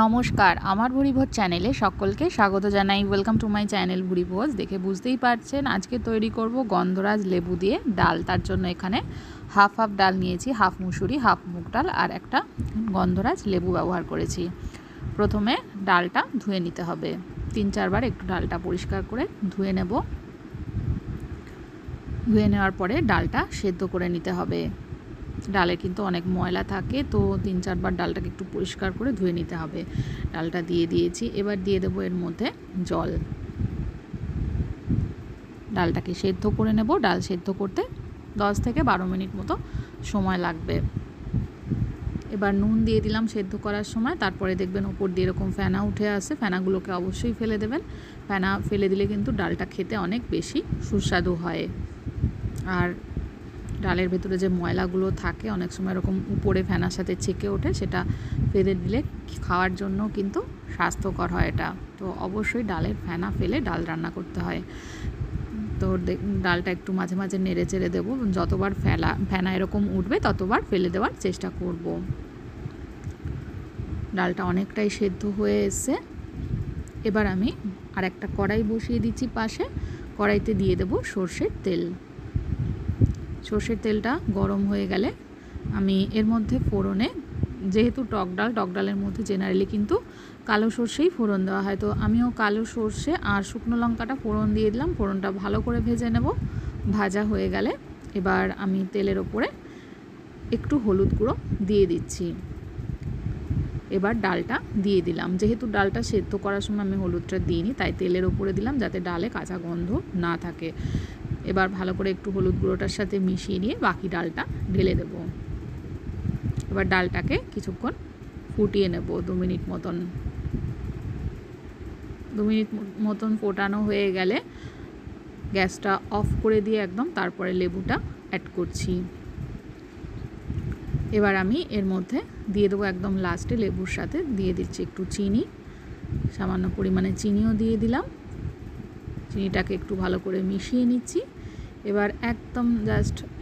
নমস্কার, আমার ভুরিভোজ চ্যানেলে সকলকে স্বাগত জানাই। Welcome to my channel Bhuribhoj. দেখে বুঝতেই পারছেন আজকে তৈরি করব গন্ধরাজ লেবু দিয়ে ডাল। তার জন্য এখানে হাফ ডাল নিয়েছি, হাফ মুসুরি, হাফ মুগ ডাল আর একটা গন্ধরাজ লেবু ব্যবহার করেছি। প্রথমে ডালটা ধুয়ে নিতে হবে, 3-4 বার একটু ডালটা পরিষ্কার করে ধুয়ে নেব। ধুয়ে নেওয়ার পরে ডালটা সেদ্ধ করে নিতে হবে। ডালে কিন্তু অনেক ময়লা থাকে, তো 3-4 বার ডালটাকে একটু পরিষ্কার করে ধুয়ে নিতে হবে। ডালটা দিয়ে দিয়েছি, এবার দিয়ে দেবো এর মধ্যে জল। ডালটাকে সেদ্ধ করে নেব। ডাল সেদ্ধ করতে 10 থেকে 12 মিনিট মতো সময় লাগবে। এবার নুন দিয়ে দিলাম সেদ্ধ করার সময়। তারপরে দেখবেন ওপর দিয়ে এরকম ফেনা উঠে আসে, ফেনাগুলোকে অবশ্যই ফেলে দেবেন। ফেনা ফেলে দিলে কিন্তু ডালটা খেতে অনেক বেশি সুস্বাদু হয়। আর ডালের ভেতরে যে ময়লাগুলো থাকে অনেক সময় এরকম উপরে ফেনার সাথে ছেঁকে ওঠে, সেটা ফেলে দিলে খাওয়ার জন্য কিন্তু স্বাস্থ্যকর হয় এটা। তো অবশ্যই ডালের ফেনা ফেলে ডাল রান্না করতে হয়। তো ডালটা একটু মাঝে মাঝে নেড়ে চেড়ে দেবো। যতবার ফেনা এরকম উঠবে ততবার ফেলে দেওয়ার চেষ্টা করব। ডালটা অনেকটাই সেদ্ধ হয়ে এসছে। এবার আমি আর একটা কড়াই বসিয়ে দিচ্ছি পাশে। কড়াইতে দিয়ে দেবো সর্ষের তেল। সর্ষের তেলটা গরম হয়ে গেলে আমি এর মধ্যে ফোড়নে, যেহেতু টক ডালের মধ্যে জেনারেলি কিন্তু কালো সর্ষেই ফোড়ন দেওয়া হয়, তো আমিও কালো সর্ষে আর শুকনো লঙ্কাটা ফোড়ন দিয়ে দিলাম। ফোড়নটা ভালো করে ভেজে নেব। ভাজা হয়ে গেলে এবার আমি তেলের ওপরে একটু হলুদ গুঁড়ো দিয়ে দিচ্ছি। এবার ডালটা দিয়ে দিলাম। যেহেতু ডালটা সেদ্ধ করার সময় আমি হলুদটা দিইনি, তাই তেলের ওপরে দিলাম যাতে ডালে কাঁচা গন্ধ না থাকে। এবার ভালো করে একটু হলুদ গুঁড়োটার সাথে মিশিয়ে নিয়ে বাকি ডালটা ঢেলে দেব। এবার ডালটাকে কিছুক্ষণ ফুটিয়ে নেব, 2 মিনিট মতন। 2 মিনিট মতন ফোটানো হয়ে গেলে গ্যাসটা অফ করে দিয়ে একদম তারপরে লেবুটা অ্যাড করছি। এবার আমি এর মধ্যে দিয়ে দেবো একদম লাস্টে, লেবুর সাথে দিয়ে দিচ্ছি একটু চিনি। সামান্য পরিমাণে চিনিও দিয়ে দিলাম। চিনিটাকে একটু ভালো করে মিশিয়ে নিচ্ছি। এবার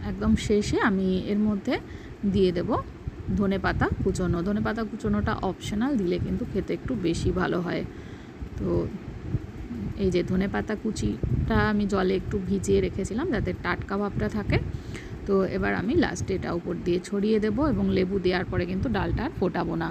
একদম শেষে আমি এর মধ্যে দিয়ে দেব ধনেপাতা কুচোনো। ধনেপাতা কুচোনোটা অপশনাল, দিলে কিন্তু খেতে একটু বেশি ভালো হয়। তো এই যে ধনেপাতা কুচিটা আমি জলে একটু ভিজিয়ে রেখেছিলাম যাতে টাটকা ভাবটা থাকে। তো এবার আমি লাস্টে এটা উপর দিয়ে ছড়িয়ে দেব, এবং লেবু দেওয়ার পরে কিন্তু ডালটা আর ফোটাবো না।